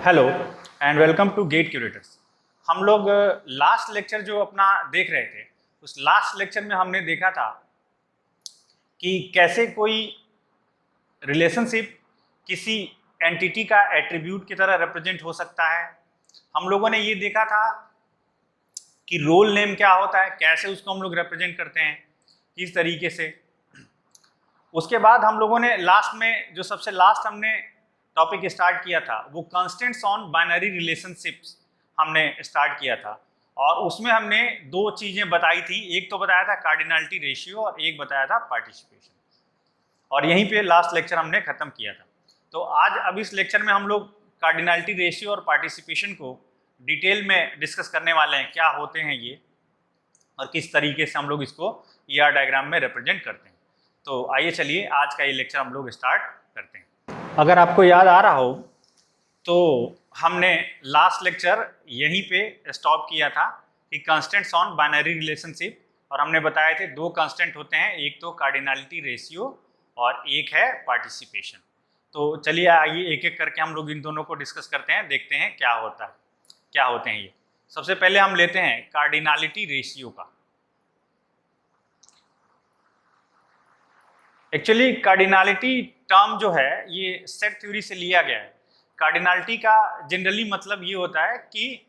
Hello and welcome to gate curators. हम लोग last lecture जो अपना देख रहे थे, उस लास्ट लेक्चर में हमने देखा था कि कैसे कोई रिलेशनशिप किसी एंटिटी का एट्रीब्यूट की तरह रिप्रेजेंट हो सकता है। हम लोगों ने ये देखा था कि रोल नेम क्या होता है, कैसे उसको हम लोग रिप्रेजेंट करते हैं, किस तरीके से। उसके बाद हम लोगों ने लास्ट में जो सबसे लास्ट हमने टॉपिक स्टार्ट किया था वो कंस्टेंट्स ऑन बाइनरी रिलेशनशिप्स हमने स्टार्ट किया था, और उसमें हमने दो चीजें बताई थी। एक तो बताया था कार्डिनलिटी रेशियो और एक बताया था पार्टिसिपेशन, और यहीं पे लास्ट लेक्चर हमने खत्म किया था। तो आज अब इस लेक्चर में हम लोग कार्डिनलिटी रेशियो और पार्टिसिपेशन को डिटेल में डिस्कस करने वाले हैं, क्या होते हैं ये और किस तरीके से हम लोग इसको ईआर डायग्राम में रिप्रेजेंट करते हैं। तो आइए चलिए आज का ये लेक्चर हम लोग स्टार्ट करते हैं। अगर आपको याद आ रहा हो तो हमने लास्ट लेक्चर यहीं पे स्टॉप किया था कि कांस्टेंट्स ऑन बाइनरी रिलेशनशिप, और हमने बताए थे दो कांस्टेंट होते हैं, एक तो कार्डिनलिटी रेशियो और एक है पार्टिसिपेशन। तो चलिए आइए एक एक करके हम लोग इन दोनों को डिस्कस करते हैं, देखते हैं क्या होता है, क्या होते हैं ये। सबसे पहले हम लेते हैं कार्डिनलिटी रेशियो का। एक्चुअली कार्डिनलिटी टर्म जो है ये सेट थ्योरी से लिया गया है। कार्डिनलिटी का जनरली मतलब ये होता है कि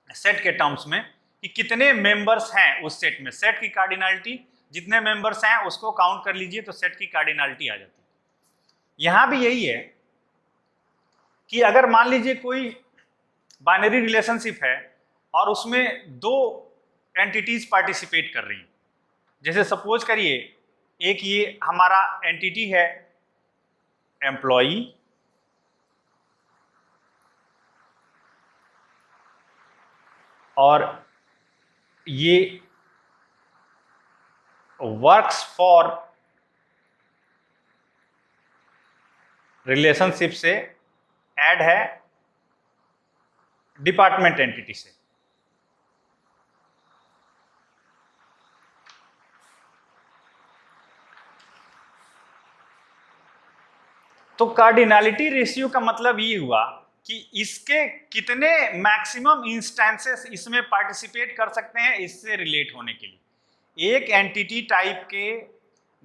सेट के टर्म्स में कि कितने मेंबर्स हैं उस सेट में। सेट की कार्डिनलिटी जितने मेंबर्स हैं उसको काउंट कर लीजिए तो सेट की कार्डिनलिटी आ जाती है। यहां भी यही है कि अगर मान लीजिए कोई बाइनरी रिलेशनशिप है और उसमें दो एंटिटीज पार्टिसिपेट कर रही हैं, जैसे सपोज करिए एक ये हमारा एंटिटी है एम्प्लॉई और ये वर्क्स फॉर रिलेशनशिप से ऐड है डिपार्टमेंट एंटिटी से। तो कार्डिनलिटी रेशियो का मतलब ये हुआ कि इसके कितने मैक्सिमम इंस्टेंसेस इसमें पार्टिसिपेट कर सकते हैं इससे रिलेट होने के लिए। एक एंटिटी टाइप के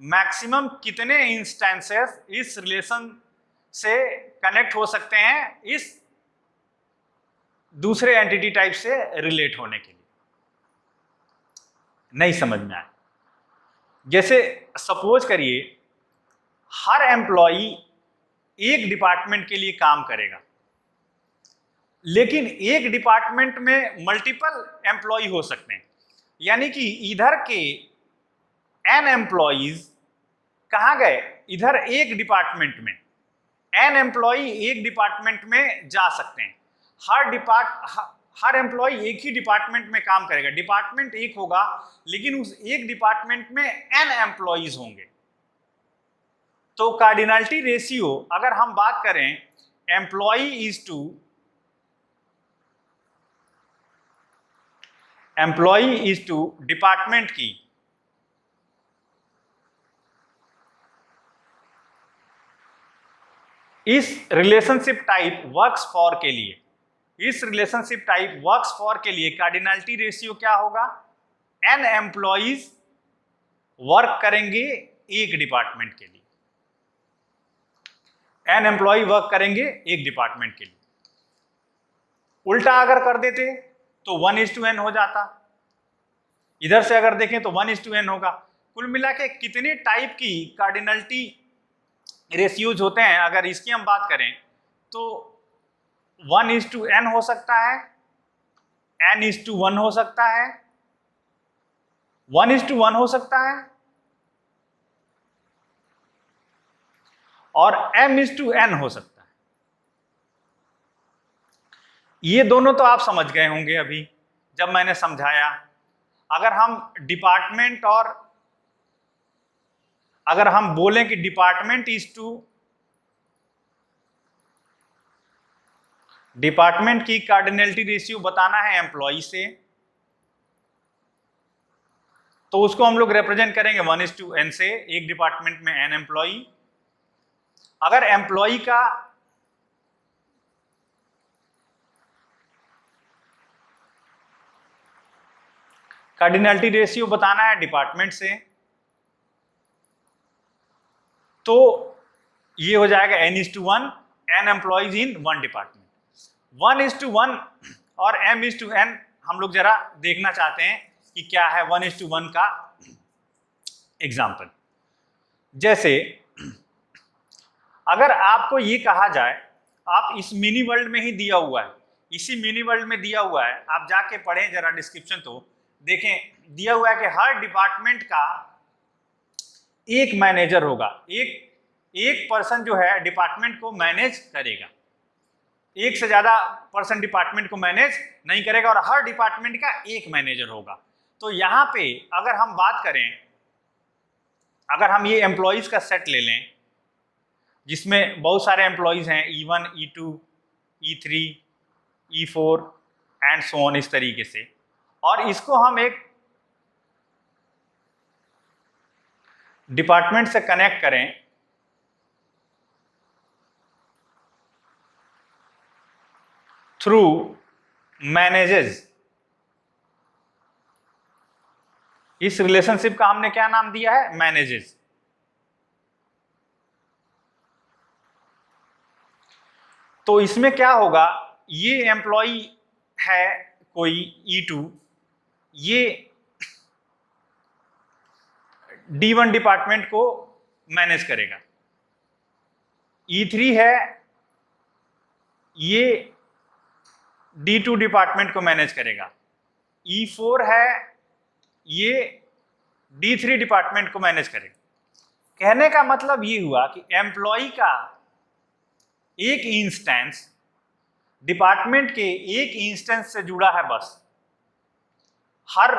मैक्सिमम कितने इंस्टेंसेस इस रिलेशन से कनेक्ट हो सकते हैं इस दूसरे एंटिटी टाइप से रिलेट होने के लिए। नहीं समझ में आया? जैसे सपोज करिए हर एम्प्लॉई एक डिपार्टमेंट के लिए काम करेगा, लेकिन एक डिपार्टमेंट में मल्टीपल एम्प्लॉय हो सकते हैं, यानी कि इधर के n एम्प्लॉयज कहां गए, इधर एक डिपार्टमेंट में n एम्प्लॉय एक डिपार्टमेंट में जा सकते हैं। हर एम्प्लॉय एक ही डिपार्टमेंट में काम करेगा, डिपार्टमेंट एक होगा लेकिन उस एक डिपार्टमेंट में n एम्प्लॉयज होंगे। तो कार्डिनलिटी रेशियो अगर हम बात करें एम्प्लॉय इज टू डिपार्टमेंट की, इस रिलेशनशिप टाइप वर्क्स फॉर के लिए, इस रिलेशनशिप टाइप वर्क्स फॉर के लिए कार्डिनलिटी रेशियो क्या होगा, n एम्प्लॉइज वर्क करेंगे एक डिपार्टमेंट के लिए, n एम्प्लॉय वर्क करेंगे एक डिपार्टमेंट के लिए। उल्टा अगर कर देते तो 1:n हो जाता, इधर से अगर देखें तो 1:n होगा। कुल मिला के कितने टाइप की कार्डिनलिटी रेशियोज होते हैं अगर इसकी हम बात करें तो 1:n हो सकता है, n:1 हो सकता है, 1:1 हो सकता है और m:n हो सकता है। ये दोनों तो आप समझ गए होंगे अभी जब मैंने समझाया। अगर हम डिपार्टमेंट और अगर हम बोलें कि डिपार्टमेंट की कार्डिनलिटी रेशियो बताना है एम्प्लॉय से, तो उसको हम लोग रिप्रेजेंट करेंगे 1:n से, एक डिपार्टमेंट में n एम्प्लॉय। अगर एम्प्लॉय का कार्डिनलिटी रेशियो बताना है डिपार्टमेंट से, तो ये हो जाएगा n/1 n employees in one department. 1:1 और m/n हम लोग जरा देखना चाहते हैं कि क्या है 1:1 का एग्जाम्पल। जैसे अगर आपको ये कहा जाए, आप इस मिनी वर्ल्ड में ही दिया हुआ है, इसी मिनी वर्ल्ड में दिया हुआ है, आप जाके पढ़ें जरा डिस्क्रिप्शन तो देखें, दिया हुआ है कि हर डिपार्टमेंट का एक मैनेजर होगा, एक पर्सन जो है डिपार्टमेंट को मैनेज करेगा, एक से ज्यादा पर्सन डिपार्टमेंट को मैनेज नहीं करेगा और हर डिपार्टमेंट का एक मैनेजर होगा। तो यहाँ पे अगर हम बात करें, अगर हम ये एम्प्लॉइज का सेट ले लें जिसमें बहुत सारे एम्प्लॉइज हैं, E1, E2, E3, E4 and so on, इस तरीके से, और इसको हम एक डिपार्टमेंट से कनेक्ट करें थ्रू मैनेजेस, इस रिलेशनशिप का हमने क्या नाम दिया है, मैनेजेस। तो इसमें क्या होगा, ये एम्प्लॉय है कोई E2, ये D1 डिपार्टमेंट को मैनेज करेगा, E3 है ये D2 डिपार्टमेंट को मैनेज करेगा, E4 है ये D3 डिपार्टमेंट को मैनेज करेगा। कहने का मतलब ये हुआ कि एम्प्लॉय का एक इंस्टेंस डिपार्टमेंट के एक इंस्टेंस से जुड़ा है बस। हर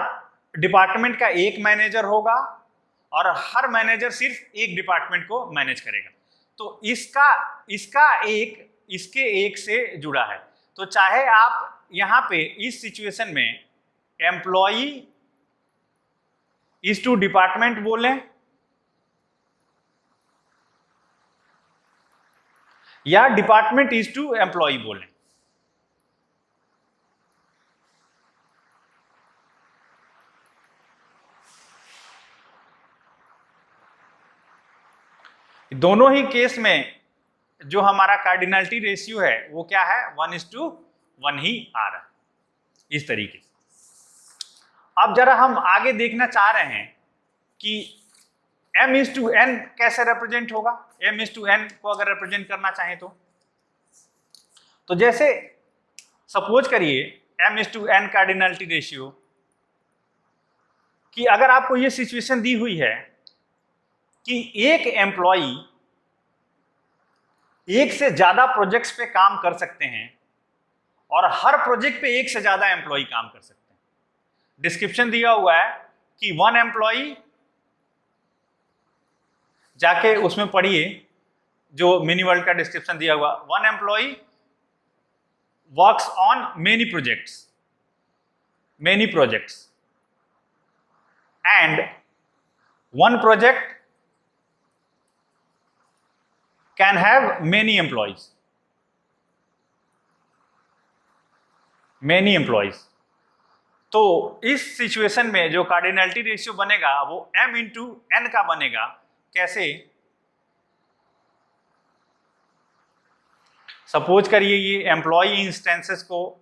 डिपार्टमेंट का एक मैनेजर होगा और हर मैनेजर सिर्फ एक डिपार्टमेंट को मैनेज करेगा। तो इसका एक इसके एक से जुड़ा है। तो चाहे आप यहाँ पे इस सिचुएशन में एम्प्लॉय इज टू डिपार्टमेंट बोलें या डिपार्टमेंट इज टू एम्प्लॉय बोलें, दोनों ही केस में जो हमारा कार्डिनलिटी रेशियो है वो क्या है, 1:1 ही आ रहा है, इस तरीके से। अब जरा हम आगे देखना चाह रहे हैं कि m/n कैसे रिप्रेजेंट होगा। m/n को अगर रिप्रेजेंट करना चाहें तो जैसे सपोज करिए m/n कार्डिनलिटी रेशियो कि अगर आपको ये सिचुएशन दी हुई है कि एक एम्प्लॉय एक से ज्यादा प्रोजेक्ट्स पे काम कर सकते हैं और हर प्रोजेक्ट पे एक से ज्यादा एम्प्लॉय काम कर सकते हैं। डिस्क्रिप्शन दिया हुआ है कि 1 एम्प्लॉय, जाके उसमें पढ़िए जो मिनी वर्ल्ड का डिस्क्रिप्शन दिया हुआ, 1 employ works on many projects and 1 project can have many employees। तो इस सिचुएशन में जो कार्डिनलिटी रेशियो बनेगा वो m/n का बनेगा। कैसे, सपोज करिए ये एम्प्लॉय इंस्टेंसेस को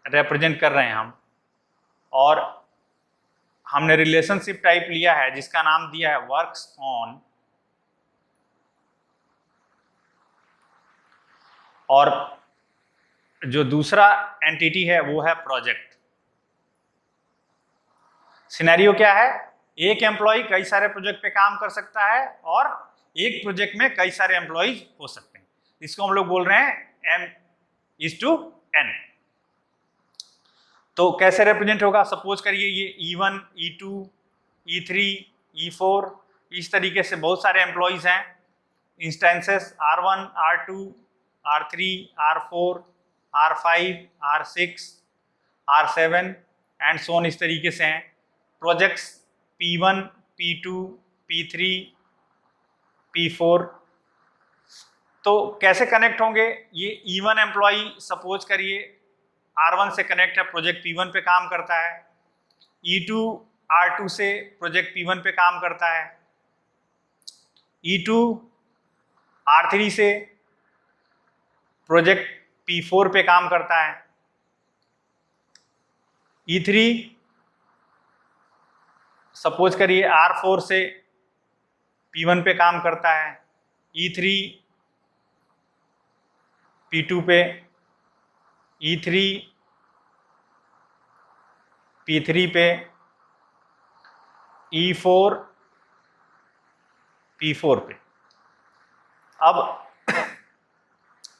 रिप्रेजेंट कर रहे हैं हम, और हमने रिलेशनशिप टाइप लिया है जिसका नाम दिया है वर्क्स ऑन, और जो दूसरा एंटिटी है वो है प्रोजेक्ट। सिनेरियो क्या है, एक एम्प्लॉय कई सारे प्रोजेक्ट पे काम कर सकता है और एक प्रोजेक्ट में कई सारे एम्प्लॉयज हो सकते हैं। इसको हम लोग बोल रहे हैं m/n। तो कैसे रिप्रेजेंट होगा, सपोज करिए ये E1, E2, E3, E4, इस तरीके से बहुत सारे एम्प्लॉयज हैं। Instances R1, R2, R3, R4, R5, R6, R7 and so on, इस तरीके से हैं। Projects P1, P2, P3, P4। तो कैसे कनेक्ट होंगे, ये E1 एम्प्लॉय सपोज करिए R1 से कनेक्ट है, प्रोजेक्ट P1 पे काम करता है। E2 R2 से प्रोजेक्ट P1 पे काम करता है। E2 R3 से प्रोजेक्ट P4 पे काम करता है। E3 सपोज करिए R4 से P1 पे काम करता है। E3 P2 पे, E3 P3 पे, E4 P4 पे। अब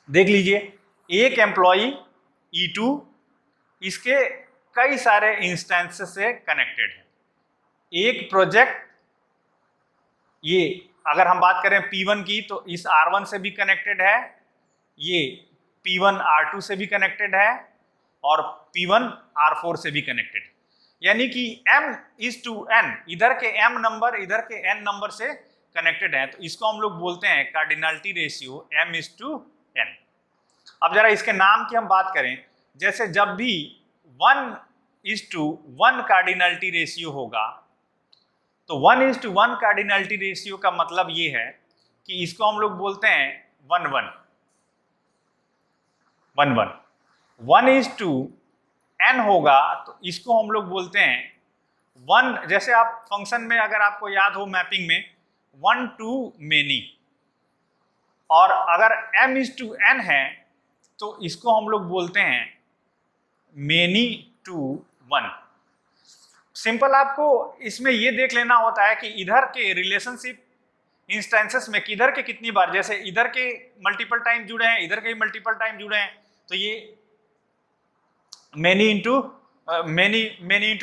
देख लीजिए, एक एम्प्लॉई E2 इसके कई सारे इंस्टेंसेस से कनेक्टेड है। एक प्रोजेक्ट, ये अगर हम बात करें P1 की तो इस R1 से भी कनेक्टेड है, ये P1 R2 से भी कनेक्टेड है और P1 R4 से भी कनेक्टेड है। यानी कि M/N, इधर के M नंबर इधर के N नंबर से कनेक्टेड है। तो इसको हम लोग बोलते हैं कार्डिनलिटी रेशियो M/N। अब जरा इसके नाम की हम बात करें, जैसे जब भी 1:1 कार्डिनलिटी रेशियो होगा, तो 1:1 कार्डिनलिटी रेशियो का मतलब ये है कि इसको हम लोग बोलते हैं 1:1। 1:n होगा तो इसको हम लोग बोलते हैं 1, जैसे आप फंक्शन में अगर आपको याद हो मैपिंग में 1 to many, और अगर M/n है तो इसको हम लोग बोलते हैं many to 1। सिंपल आपको इसमें ये देख लेना होता है कि इधर के रिलेशनशिप इंस्टेंसेस में किधर के कितनी बार, जैसे इधर के मल्टीपल टाइम जुड़े हैं, इधर के मल्टीपल टाइम जुड़े हैं, तो ये मेनी इंटू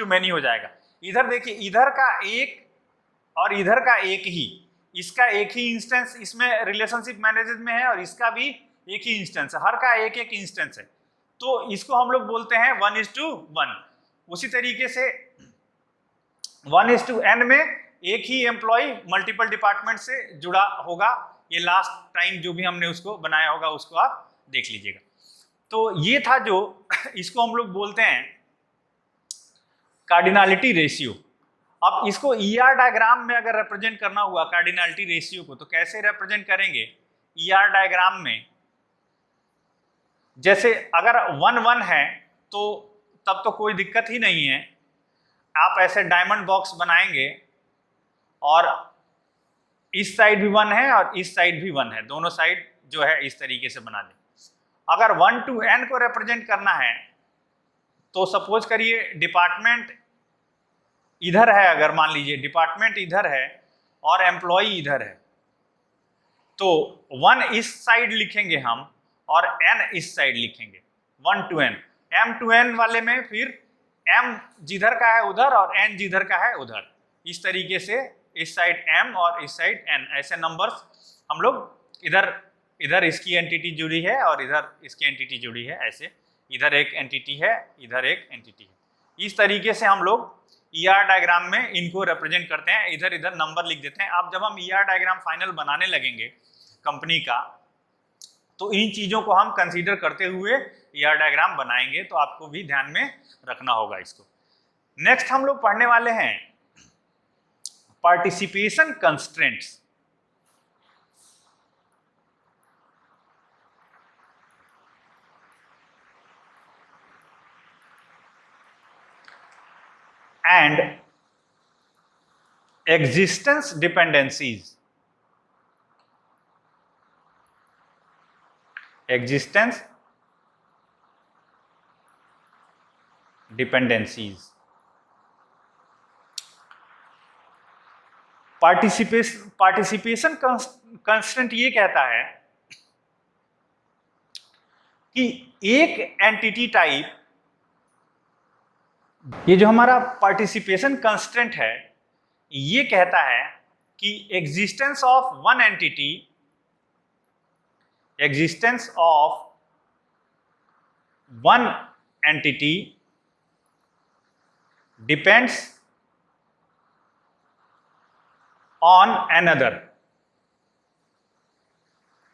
मेनी हो जाएगा। इधर देखिए, इधर का एक और इधर का एक ही, इसका एक ही इंस्टेंस इसमें रिलेशनशिप मैनेजर में है और इसका भी एक ही इंस्टेंस है, हर का एक एक इंस्टेंस है, तो इसको हम लोग बोलते हैं 1:1। उसी तरीके से 1:n में एक ही एम्प्लॉय मल्टीपल डिपार्टमेंट से जुड़ा होगा। ये लास्ट टाइम जो भी हमने उसको बनाया होगा उसको आप देख लीजिएगा। तो ये था जो इसको हम लोग बोलते हैं कार्डिनलिटी रेशियो। अब इसको ER डायग्राम में अगर रिप्रेजेंट करना हुआ कार्डिनलिटी रेशियो को, तो कैसे रिप्रेजेंट करेंगे ER डायग्राम में? जैसे अगर 1:1 है तो तब तो कोई दिक्कत ही नहीं है, आप ऐसे डायमंड बॉक्स बनाएंगे और इस साइड भी 1 है और इस साइड भी 1 है, दोनों साइड जो है इस तरीके से बना दें। अगर 1 to n को रिप्रेजेंट करना है तो सपोज करिए डिपार्टमेंट इधर है, अगर मान लीजिए डिपार्टमेंट इधर है और एम्प्लॉय इधर है, तो 1 इस साइड लिखेंगे हम और n इस साइड लिखेंगे, 1 to n। M to n वाले में फिर m जिधर का है उधर और n जिधर का है उधर, इस तरीके से इस साइड m और इस साइड n, ऐसे नंबर्स हम लोग इधर इसकी एंटिटी जुड़ी है और इधर इसकी एंटिटी जुड़ी है, ऐसे इधर एक एंटिटी है इधर एक एंटिटी है। इस तरीके से हम लोग ER डायग्राम में इनको रिप्रेजेंट करते हैं, इधर इधर नंबर लिख देते हैं। अब जब हम ER डायग्राम फाइनल बनाने लगेंगे कंपनी का, तो इन चीज़ों को हम कंसीडर करते हुए ER डायग्राम बनाएंगे, तो आपको भी ध्यान में रखना होगा इसको। नेक्स्ट हम लोग पढ़ने वाले हैं participation constraints. and existence dependencies। existence dependencies। Participation constant ये कहता है कि एक एंटिटी टाइप, ये जो हमारा पार्टिसिपेशन कंस्टेंट है ये कहता है कि existence of one entity, existence of one entity depends on another.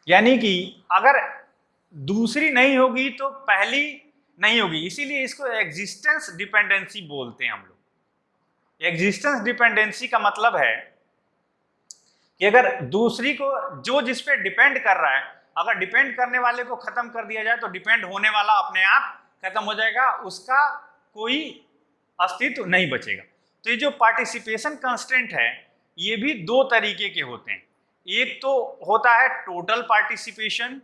यानी कि अगर दूसरी नहीं होगी तो पहली नहीं होगी, इसीलिए इसको एग्जिस्टेंस डिपेंडेंसी बोलते हैं हम लोग। एग्जिस्टेंस डिपेंडेंसी का मतलब है कि अगर दूसरी को जो जिस पे डिपेंड कर रहा है, अगर डिपेंड करने वाले को खत्म कर दिया जाए तो डिपेंड होने वाला अपने आप खत्म हो जाएगा, उसका कोई अस्तित्व नहीं बचेगा। तो ये जो पार्टिसिपेशन कंस्ट्रेंट है ये भी दो तरीके के होते हैं। एक तो होता है टोटल पार्टिसिपेशन,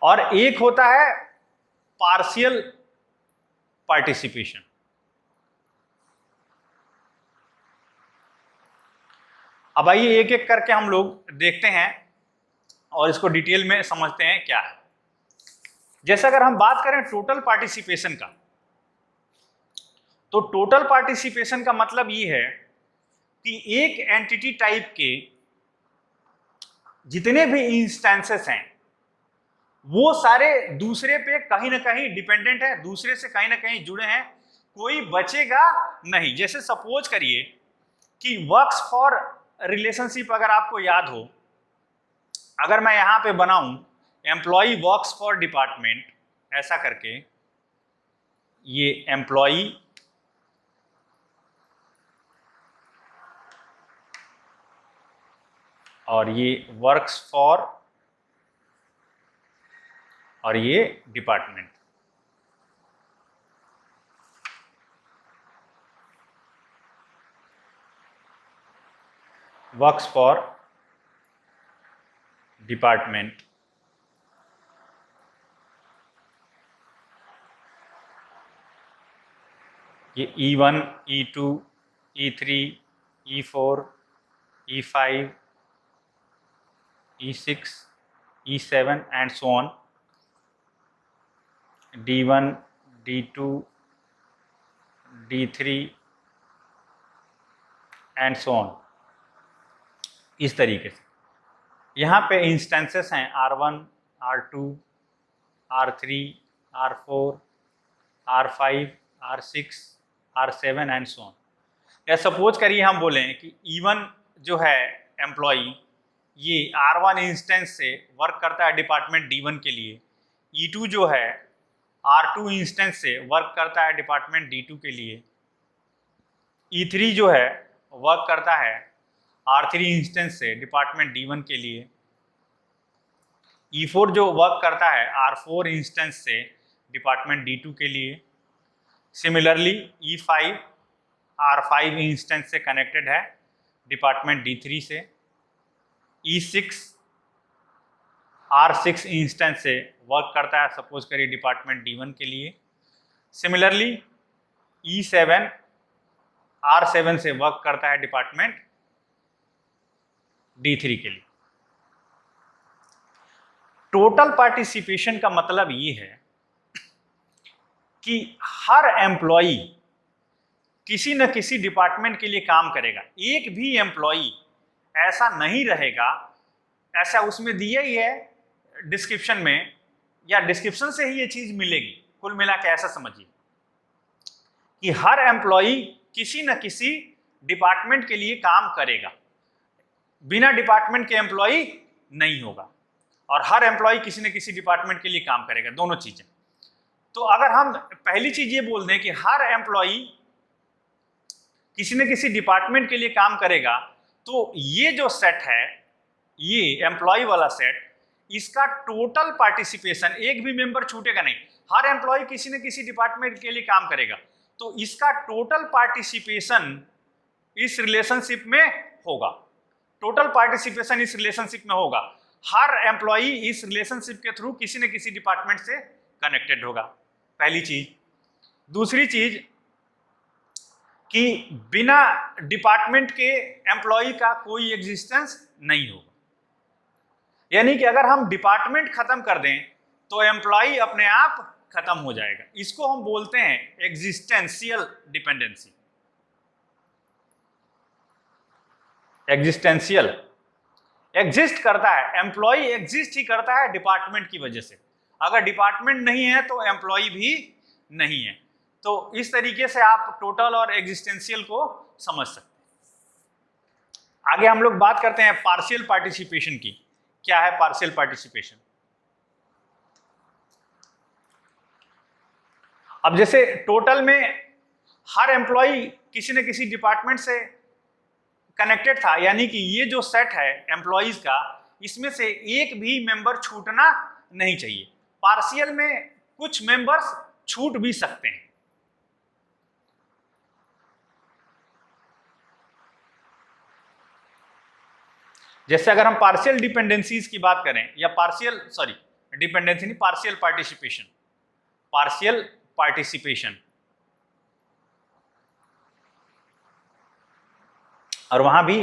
और एक होता है पार्शियल पार्टिसिपेशन। अब आइए एक एक करके हम लोग देखते हैं और इसको डिटेल में समझते हैं क्या है। जैसे अगर हम बात करें टोटल पार्टिसिपेशन का, तो टोटल पार्टिसिपेशन का मतलब ये है कि एक एंटिटी टाइप के जितने भी इंस्टेंसेस हैं वो सारे दूसरे पे कहीं ना कहीं डिपेंडेंट है, दूसरे से कहीं ना कहीं जुड़े हैं, कोई बचेगा नहीं। जैसे सपोज करिए कि वर्क्स फॉर रिलेशनशिप अगर आपको याद हो, अगर मैं यहां पे बनाऊं एम्प्लॉय वर्क्स फॉर डिपार्टमेंट ऐसा करके, ये एम्प्लॉय और ये वर्क्स फॉर और ये डिपार्टमेंट, वर्क्स फॉर डिपार्टमेंट, ये E1, E2, E3, E4, E5, E6, E7 and so on, D1, D2, D3 and so on। इस तरीके से यहाँ पे इंस्टेंसेस हैं R1, R2, R3, R4, R5, R6, R7 and so on. या suppose करिए हम बोलें कि E1 जो है एम्प्लॉय, ये R1 इंस्टेंस से वर्क करता है डिपार्टमेंट D1 के लिए, E2 जो है R2 इंस्टेंस से वर्क करता है डिपार्टमेंट D2 के लिए, E3 जो है वर्क करता है R3 इंस्टेंस से डिपार्टमेंट D1 के लिए, E4 जो वर्क करता है R4 इंस्टेंस से डिपार्टमेंट D2 के लिए। सिमिलरली E5 R5 इंस्टेंस से कनेक्टेड है डिपार्टमेंट D3 से, E6 R6 इंस्टेंस से वर्क करता है सपोज करिए डिपार्टमेंट D1 के लिए। सिमिलरली E7 R7 से वर्क करता है डिपार्टमेंट D3 के लिए। टोटल पार्टिसिपेशन का मतलब ये है कि हर एम्प्लॉई किसी न किसी डिपार्टमेंट के लिए काम करेगा। एक भी एम्प्लॉई ऐसा नहीं रहेगा, ऐसा उसमें दिया ही है डिस्क्रिप्शन में, या डिस्क्रिप्शन से ही ये चीज मिलेगी। कुल मिला के ऐसा समझिए कि हर एम्प्लॉई किसी न किसी डिपार्टमेंट के लिए काम करेगा, बिना डिपार्टमेंट के एम्प्लॉई नहीं होगा, और हर एम्प्लॉय किसी न किसी डिपार्टमेंट के लिए काम करेगा, दोनों चीजें। तो अगर हम पहली चीज ये बोल दें कि हर एम्प्लॉय किसी न किसी डिपार्टमेंट के लिए काम करेगा, तो ये जो सेट है, ये एम्प्लॉय वाला सेट, इसका टोटल पार्टिसिपेशन, एक भी मेंबर छूटेगा नहीं, हर एम्प्लॉय किसी न किसी डिपार्टमेंट के लिए काम करेगा, तो इसका टोटल पार्टिसिपेशन इस रिलेशनशिप में होगा। टोटल पार्टिसिपेशन इस रिलेशनशिप में होगा, हर एम्प्लॉई इस रिलेशनशिप के थ्रू किसी न किसी डिपार्टमेंट से कनेक्टेड होगा, पहली चीज। दूसरी चीज कि बिना डिपार्टमेंट के एम्प्लॉई का कोई एग्जिस्टेंस नहीं होगा, यानी कि अगर हम डिपार्टमेंट खत्म कर दें तो एम्प्लॉई अपने आप खत्म हो जाएगा। इसको हम बोलते हैं एग्जिस्टेंशियल डिपेंडेंसी। एग्जिस्टेंशियल एग्जिस्ट करता है, एम्प्लॉय एग्जिस्ट ही करता है डिपार्टमेंट की वजह से। अगर डिपार्टमेंट नहीं है तो एम्प्लॉय भी नहीं है। तो इस तरीके से आप टोटल और एग्जिस्टेंशियल को समझ सकते हैं। आगे हम लोग बात करते हैं पार्शियल पार्टिसिपेशन की, क्या है पार्शियल पार्टिसिपेशन। अब जैसे टोटल में हर एम्प्लॉय किसी न किसी डिपार्टमेंट से कनेक्टेड था, यानी कि ये जो सेट है एम्प्लॉयज का, इसमें से एक भी मेंबर छूटना नहीं चाहिए। पार्शियल में कुछ मेंबर्स छूट भी सकते हैं। जैसे अगर हम पार्शियल डिपेंडेंसीज की बात करें, या डिपेंडेंसी नहीं, पार्शियल पार्टिसिपेशन, और वहां भी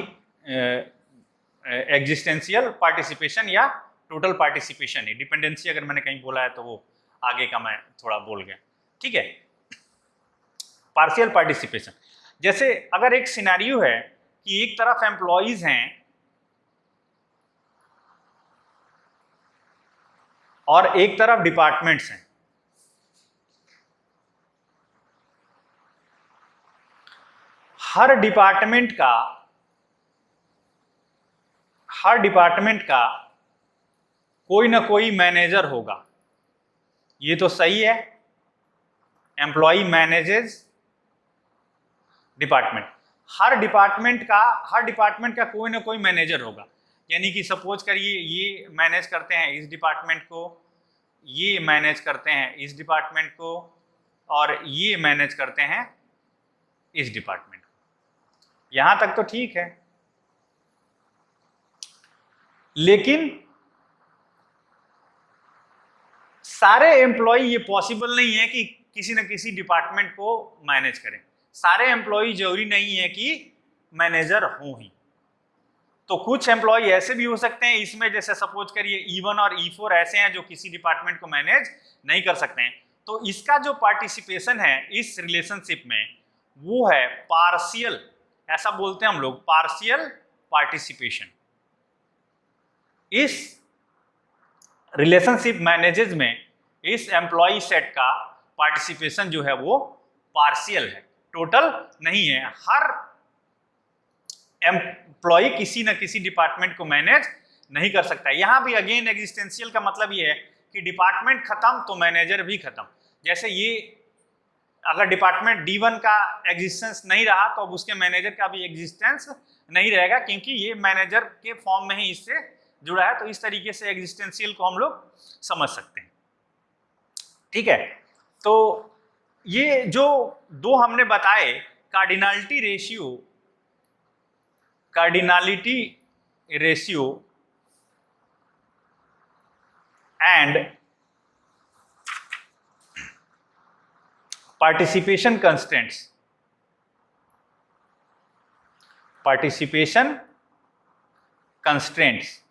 एग्जिस्टेंशियल पार्टिसिपेशन या टोटल पार्टिसिपेशन है। डिपेंडेंसी अगर मैंने कहीं बोला है तो वो आगे का मैं थोड़ा बोल गया, ठीक है। पार्शियल पार्टिसिपेशन, जैसे अगर एक सिनेरियो है कि एक तरफ एम्प्लॉयज हैं और एक तरफ डिपार्टमेंट्स हैं, हर डिपार्टमेंट का कोई ना कोई मैनेजर होगा। ये तो सही है, एम्प्लॉय मैनेजेस डिपार्टमेंट। हर डिपार्टमेंट का कोई ना कोई मैनेजर होगा, यानी कि सपोज करिए ये मैनेज करते हैं इस डिपार्टमेंट को, ये मैनेज करते हैं इस डिपार्टमेंट को, और ये मैनेज करते हैं इस डिपार्टमेंट को। यहां तक तो ठीक है, लेकिन सारे एम्प्लॉय ये पॉसिबल नहीं है कि किसी न किसी डिपार्टमेंट को मैनेज करें। सारे एम्प्लॉय जरूरी नहीं है कि मैनेजर हो ही। तो कुछ एम्प्लॉय ऐसे भी हो सकते हैं इसमें, जैसे सपोज करिए E1 और E4 ऐसे हैं जो किसी डिपार्टमेंट को मैनेज नहीं कर सकते हैं। तो इसका जो पार्टिसिपेशन है इस रिलेशनशिप में वो है पार्शियल, ऐसा बोलते हैं हम लोग, पार्शियल पार्टिसिपेशन। इस रिलेशनशिप मैनेजेस में इस एम्प्लॉय सेट का पार्टिसिपेशन जो है वो पार्शियल है, टोटल नहीं है। हर एम्प्लॉय किसी न किसी डिपार्टमेंट को मैनेज नहीं कर सकता। यहां भी अगेन एग्जिस्टेंशियल का मतलब ये है कि डिपार्टमेंट खत्म तो मैनेजर भी खत्म। जैसे ये अगर डिपार्टमेंट D1 का एग्जिस्टेंस नहीं रहा तो अब उसके मैनेजर का भी एग्जिस्टेंस नहीं रहेगा, क्योंकि ये मैनेजर के फॉर्म में ही इससे जुड़ा है। तो इस तरीके से एग्जिस्टेंशियल को हम लोग समझ सकते हैं, ठीक है। तो ये जो दो हमने बताए, cardinality ratio and participation constraints,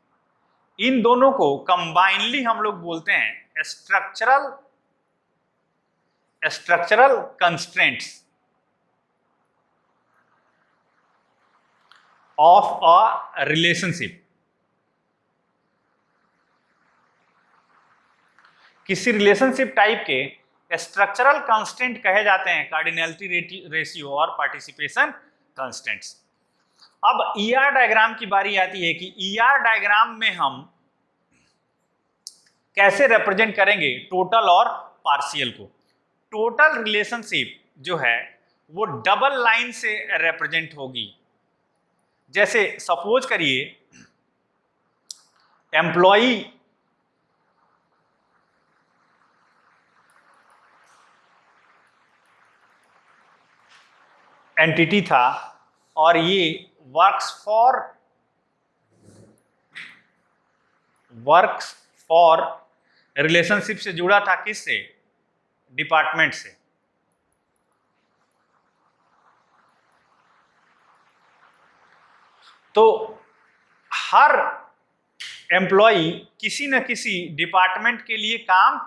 इन दोनों को कंबाइनली हम लोग बोलते हैं structural constraints of a relationship. किसी रिलेशनशिप टाइप के स्ट्रक्चरल कंस्टेंट कहे जाते हैं कार्डिनलिटी रेशियो और पार्टिसिपेशन कंस्टेंट्स। अब ER डायग्राम की बारी आती है कि ER डायग्राम में हम कैसे रिप्रेजेंट करेंगे टोटल और पार्शियल को। टोटल रिलेशनशिप जो है वो डबल लाइन से रिप्रेजेंट होगी। जैसे सपोज करिए एम्प्लॉय एंटिटी था और ये वर्क्स फॉर रिलेशनशिप से जुड़ा था, किससे? डिपार्टमेंट से। तो हर एम्प्लॉय किसी न किसी डिपार्टमेंट के लिए काम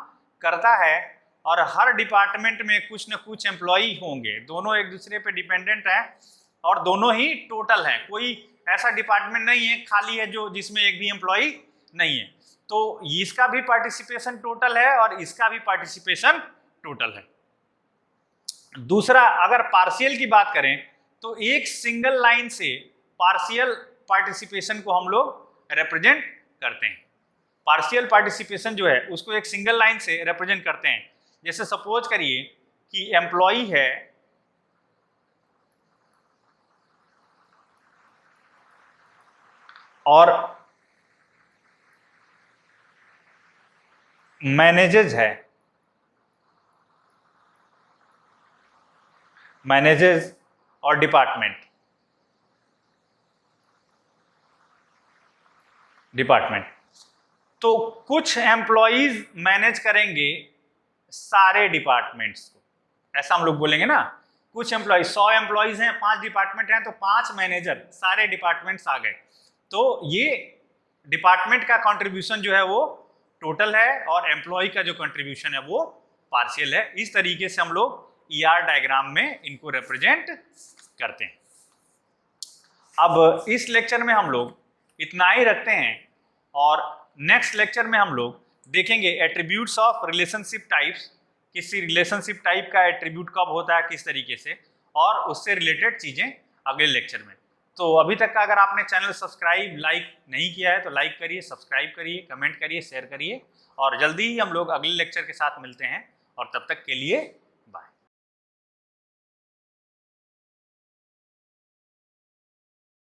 करता है और हर डिपार्टमेंट में कुछ न कुछ एम्प्लॉय होंगे। दोनों एक दूसरे पे डिपेंडेंट हैं और दोनों ही टोटल हैं। कोई ऐसा डिपार्टमेंट नहीं है खाली है जो जिसमें एक भी एम्प्लॉय नहीं है। तो इसका भी पार्टिसिपेशन टोटल है और इसका भी पार्टिसिपेशन टोटल है। दूसरा, अगर पार्शियल की बात करें तो एक सिंगल लाइन से पार्शियल पार्टिसिपेशन को हम लोग रिप्रेजेंट करते हैं। पार्शियल पार्टिसिपेशन जो है उसको एक सिंगल लाइन से रिप्रेजेंट करते हैं। जैसे सपोज करिए कि एम्प्लॉई है और मैनेजेस है, मैनेजेस और डिपार्टमेंट, तो कुछ एम्प्लॉइज मैनेज करेंगे सारे डिपार्टमेंट्स को, ऐसा हम लोग बोलेंगे ना। कुछ एम्प्लॉइज, 100 एम्प्लॉइज हैं, 5 डिपार्टमेंट हैं, तो 5 मैनेजर, सारे डिपार्टमेंट्स आ गए। तो ये डिपार्टमेंट का कंट्रीब्यूशन जो है वो टोटल है और एम्प्लॉय का जो कंट्रीब्यूशन है वो पार्शियल है। इस तरीके से हम लोग ER डायग्राम में इनको रिप्रेजेंट करते हैं। अब इस लेक्चर में हम लोग इतना ही रखते हैं और नेक्स्ट लेक्चर में हम लोग देखेंगे एट्रीब्यूट्स ऑफ रिलेशनशिप टाइप्स, किसी रिलेशनशिप टाइप का एट्रीब्यूट कब होता है, किस तरीके से, और उससे रिलेटेड चीजें अगले लेक्चर में। तो अभी तक का अगर आपने चैनल सब्सक्राइब लाइक नहीं किया है तो लाइक करिए, सब्सक्राइब करिए, कमेंट करिए, शेयर करिए, और जल्दी ही हम लोग अगले लेक्चर के साथ मिलते हैं, और तब तक के लिए